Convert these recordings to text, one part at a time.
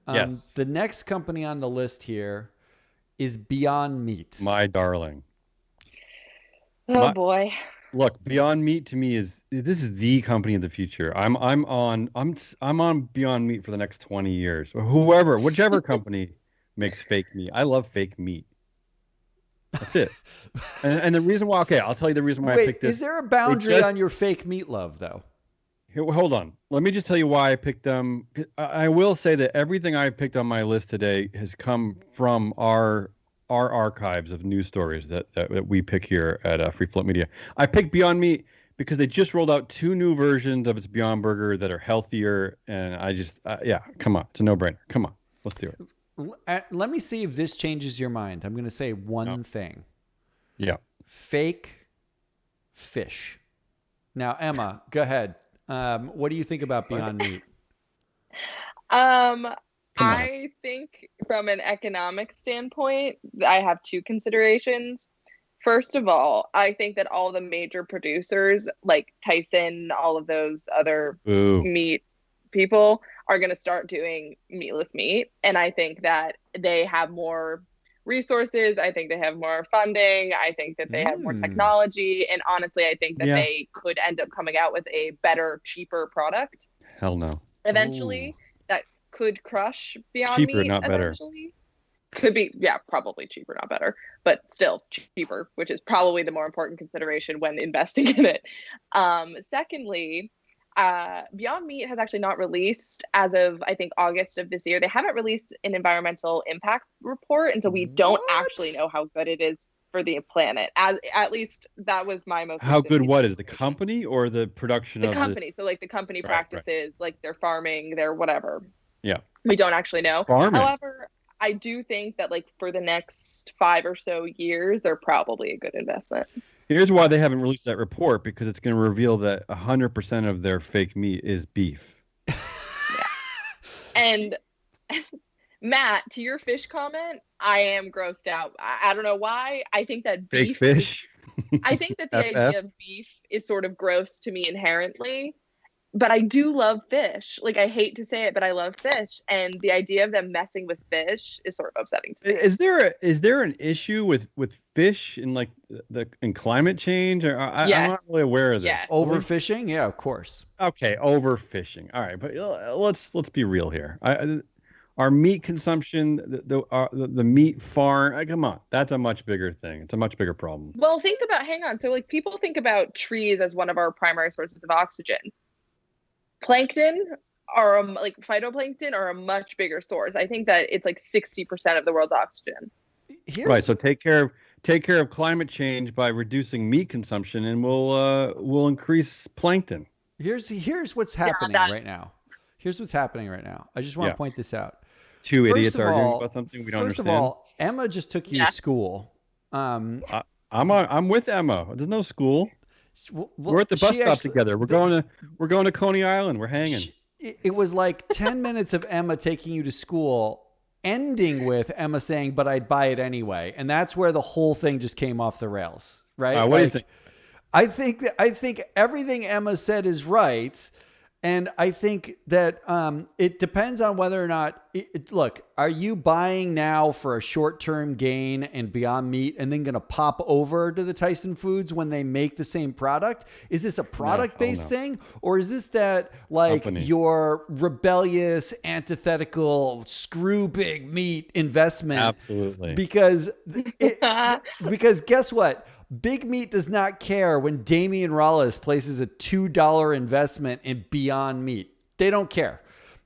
Yes. The next company on the list here is Beyond Meat. My darling. Oh My boy. Look, Beyond Meat to me is this is the company of the future. I'm on Beyond Meat for the next 20 years. Whichever company makes fake meat. I love fake meat. That's it. And the reason why, okay, I'll tell you the reason why I Wait, picked is this. there a They boundary just on your fake meat love, though? Here, hold on. Let me just tell you why I picked them. I will say that everything I picked on my list today has come from our archives of news stories that we pick here at Free Float Media. I picked Beyond Meat because they just rolled out two new versions of its Beyond Burger that are healthier, and I just yeah, come on, it's a no-brainer. Come on, let's do it. Let me see if this changes your mind. I'm going to say No. one thing. Yeah, Fake fish. Now, Emma, go ahead. What do you think about Beyond Meat? Um, come on. I think from an economic standpoint, I have two considerations. First of all, I think that all the major producers like Tyson, all of those other Boo. meat people are going to start doing meatless meat. And I think that they have more resources. I think they have more funding. I think that they have more Mm. technology. And honestly, I think that Yeah, they could end up coming out with a better, cheaper product hell no. Ooh. eventually that could crush Beyond Cheaper, Meat not better. eventually. Could be, yeah, probably cheaper, not better, but still cheaper, which is probably the more important consideration when investing in it. Secondly, Beyond Meat has actually not released as of I think August of this year. They haven't released an environmental impact report, and so we don't actually What? know how good it is for the planet. As at least that was my most How recent good piece of what is the information. company or the production The of company, this? so like the company Right, right. practices, like their farming, their whatever. Yeah. We don't actually know. Farming. However, I do think that like for the next 5 or so years, they're probably a good investment. Here's why I, they haven't released that report because it's going to reveal that 100% of their fake meat is beef. Yeah. And Matt, to your fish comment, I am grossed out. I don't know why. I think that Fake beef is, fish? I think that the FF? idea of beef is sort of gross to me inherently. But I do love fish. Like I hate to say it, but I love fish, and the idea of them messing with fish is sort of upsetting to me. Is there an issue with fish in like the in climate change? Or I'm Yes, not really aware of this. yes. Really? overfishing? Yeah, of course. Okay, overfishing. All right, but let's be real here. Our meat consumption, the meat farm. Come on, that's a much bigger thing. It's a much bigger problem. Well, think about, hang on. So, like, people think about trees as one of our primary sources of oxygen. Plankton are, like, phytoplankton are a much bigger source. I think that it's like 60% of the world's oxygen. Right. Here's So take care of climate change by reducing meat consumption, and we'll increase plankton. here's what's Yeah, happening that. right now. Here's what's happening right now. I just want Yeah. to point this out. Two First idiots of arguing about all, something we don't first of understand. all, Emma just took you to Yeah. school. Um, I'm with Emma. There's no school. We're well, at the bus she stop actually, together. We're going to Coney Island. We're hanging. it was like 10 minutes of Emma taking you to school, ending with Emma saying, but I'd buy it anyway. And that's where the whole thing just came off the rails, right? What do you think? Like, I think everything Emma said is right, and I think that it depends on whether or not. Look, are you buying now for a short-term gain and Beyond Meat, and then going to pop over to the Tyson Foods when they make the same product? Is this a No. Oh product-based no. thing, or is this that like Company. your rebellious, antithetical, screw big meat investment? Absolutely. Because because guess what? Big Meat does not care when Damion Rollis places a $2 investment in Beyond Meat. They don't care.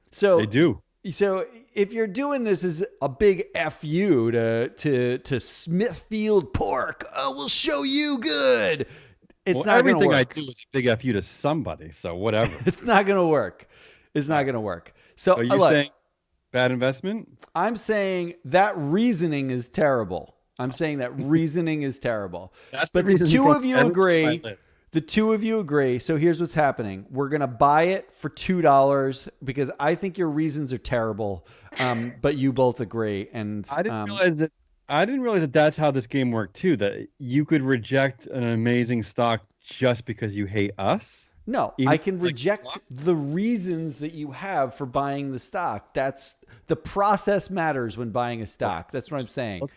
They So do. so if you're doing this as a big fu to Smithfield Pork, oh, we'll show you good. It's Well, not going to everything I work. do is a big fu to somebody. So whatever. It's not going to work. It's All not right. going to work. So So you're look, saying bad investment? I'm saying that reasoning is terrible. I'm saying that reasoning is terrible. That's the But the reason two going of you everything on my agree. list. The two of you agree. So here's what's happening. We're gonna buy it for $2 because I think your reasons are terrible. But you both agree. And I didn't realize that. I didn't realize that that's how this game worked too. That you could reject an amazing stock just because you hate us. No, Even I can like reject the reasons that you have for buying the stock. That's the process matters when buying a stock. That's what I'm saying.